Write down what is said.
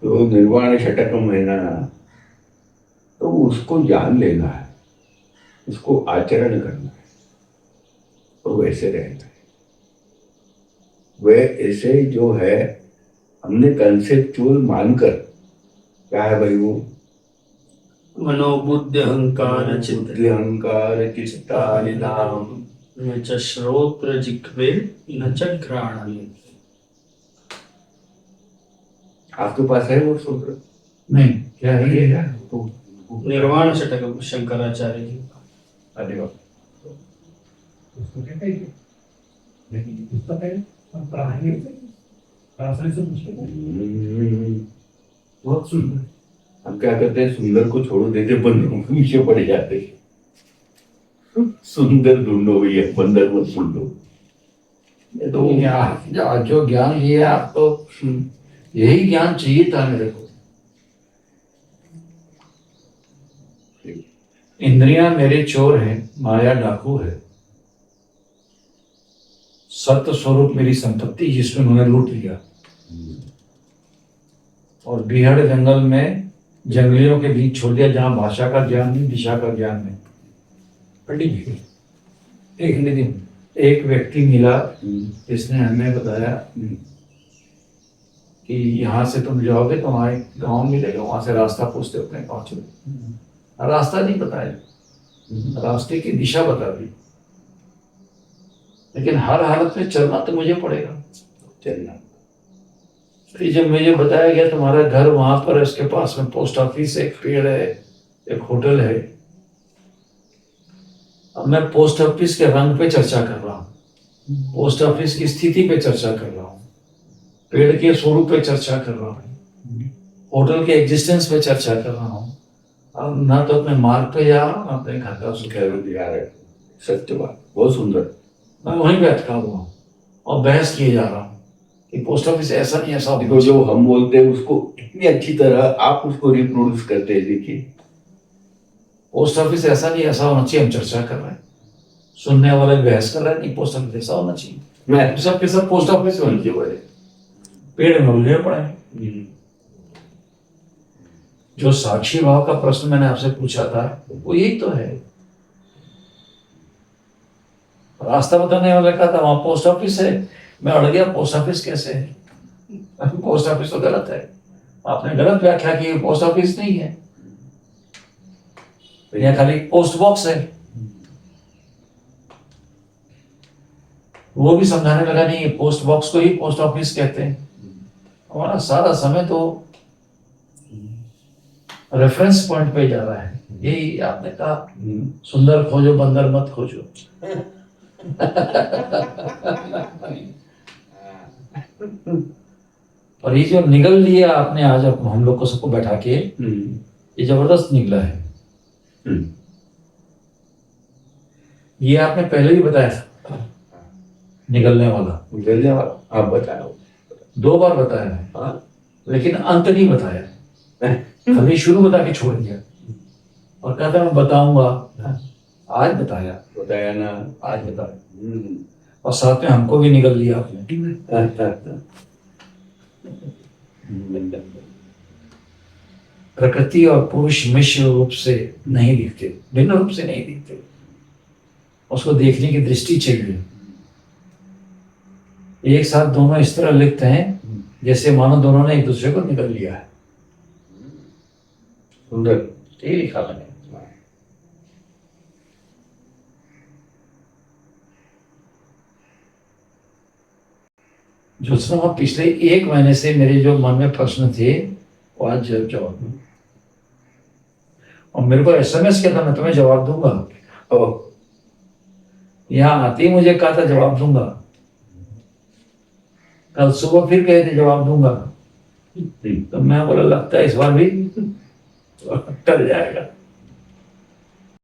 तो निर्वाण षटकम है ना, तो उसको जान लेना है, उसको आचरण करना है और वैसे रहना है। वह ऐसे जो है, हमने कंसेप्चुअल मानकर, क्या है भाई वो, मनोबुद्धि अहंकार बुद्धि अहंकार चित्तानि नाम। न च श्रोत्र जिह्वे न च घ्राण। आपके पास है वो सूत्र? नहीं, क्या है ये? क्या तो निर्वाण षटक शंकराचार्य जी। अरे वाह। उसको कहते हैं कि लेकिन पुस्तक है पढ़ाएंगे आसानी से पुस्तक बहुत सुंदर। हम क्या करते हैं, सुंदर को छोड़ देते, बंदरों के पीछे पड़ जाते हैं। सुंदर ढूंढो भैया, बंदर मत ढूंढो। ये तो जो ज्ञान लिया आप तो यही ज्ञान चाहिए था मेरे को। इंद्रियां मेरे चोर हैं, माया डाकू है, सत्य स्वरूप मेरी संपत्ति जिसमें उन्होंने लूट लिया। और बिहाड़ जंगल में जंगलियों के बीच छोड़ दिया, जहां भाषा का ज्ञान नहीं, दिशा का ज्ञान नहीं। पंडित जी, एक व्यक्ति मिला, इसने हमें बताया कि यहाँ से तुम जाओगे तो वहाँ एक गाँव मिलेगा, वहां से रास्ता पूछते अपने पहुंचोगे। रास्ता नहीं बताया, रास्ते की दिशा बता दी, लेकिन हर हालत में चलना तो मुझे पड़ेगा। चलना। फिर जब मुझे बताया गया तुम्हारा घर वहां पर है, उसके पास में पोस्ट ऑफिस है, एक पेड़ है, एक होटल है। अब मैं पोस्ट ऑफिस के रंग पे चर्चा कर रहा हूँ, पोस्ट ऑफिस की स्थिति पे चर्चा कर रहा हूँ, पेड़ के स्वरूप पे चर्चा कर रहा हूँ, होटल के एग्जिस्टेंस पे चर्चा कर रहा हूँ। अब ना तो अपने मार्ग पे जा रहा हूँ, ना अपने घर का सत्य बात, बहुत सुंदर। मैं वहीं पे अटका हुआ हूँ और बहस किए जा रहा हूँ कि पोस्ट ऑफिस ऐसा नहीं, ऐसा। देखो, जो हम बोलते हैं उसको इतनी अच्छी तरह आप उसको रिप्रोड्यूस करते हैं। देखिए, पोस्ट ऑफिस ऐसा नहीं, ऐसा होना चाहिए, हम चर्चा कर रहे हैं, सुनने वाले बहस कर रहे हैं, नहीं पोस्ट ऑफिस ऐसा होना चाहिए। मैं सब के सब पोस्ट ऑफिस बन के बड़े पेड़ में उलझे पड़े हैं। जो साक्षी भाव का प्रश्न मैंने आपसे पूछा था वो यही तो है। रास्ता बताने वाले कहा था वहां पोस्ट ऑफिस है, मैं अड़ गया, पोस्ट ऑफिस कैसे है? पोस्ट ऑफिस तो गलत है, आपने गलत व्याख्या की, पोस्ट ऑफिस नहीं है, यहाँ खाली पोस्ट बॉक्स है। वो भी समझाने लगा, नहीं पोस्ट बॉक्स को ही पोस्ट ऑफिस कहते हैं। हमारा सारा समय तो रेफरेंस पॉइंट पे जा रहा है। यही आपने कहा, सुंदर खोजो बंदर मत खोजो। और ये जो निगल लिया आपने आज हम लोग को सबको बैठा के, ये जबरदस्त निकला है। ये आपने पहले भी बताया था, निगलने वाला आप बताओ। 2 बार बताया है। हाँ? लेकिन अंत नहीं बताया, अभी शुरू बता के छोड़ दिया और कहता मैं बताऊंगा। आज बताया ना, आज बताया, और साथ में हमको भी निगल लिया आपने। प्रकृति और पुरुष मिश्र रूप से नहीं दिखते, भिन्न रूप से नहीं दिखते, उसको देखने की दृष्टि चाहिए। एक साथ दोनों इस तरह लिखते हैं जैसे मानो दोनों ने एक दूसरे को निगल लिया है। सुंदर। ये लिखा मैंने। जो पिछले 1 महीने से मेरे जो मन में प्रश्न थे वो आज जवाब दूं, और मेरे को SMS किया था मैं तुम्हें जवाब दूंगा। यहाँ आते ही मुझे कहा था जवाब दूंगा, कल सुबह फिर कहे थे जवाब दूंगा, तो मैं बोला लगता है इस बार भी टल जाएगा।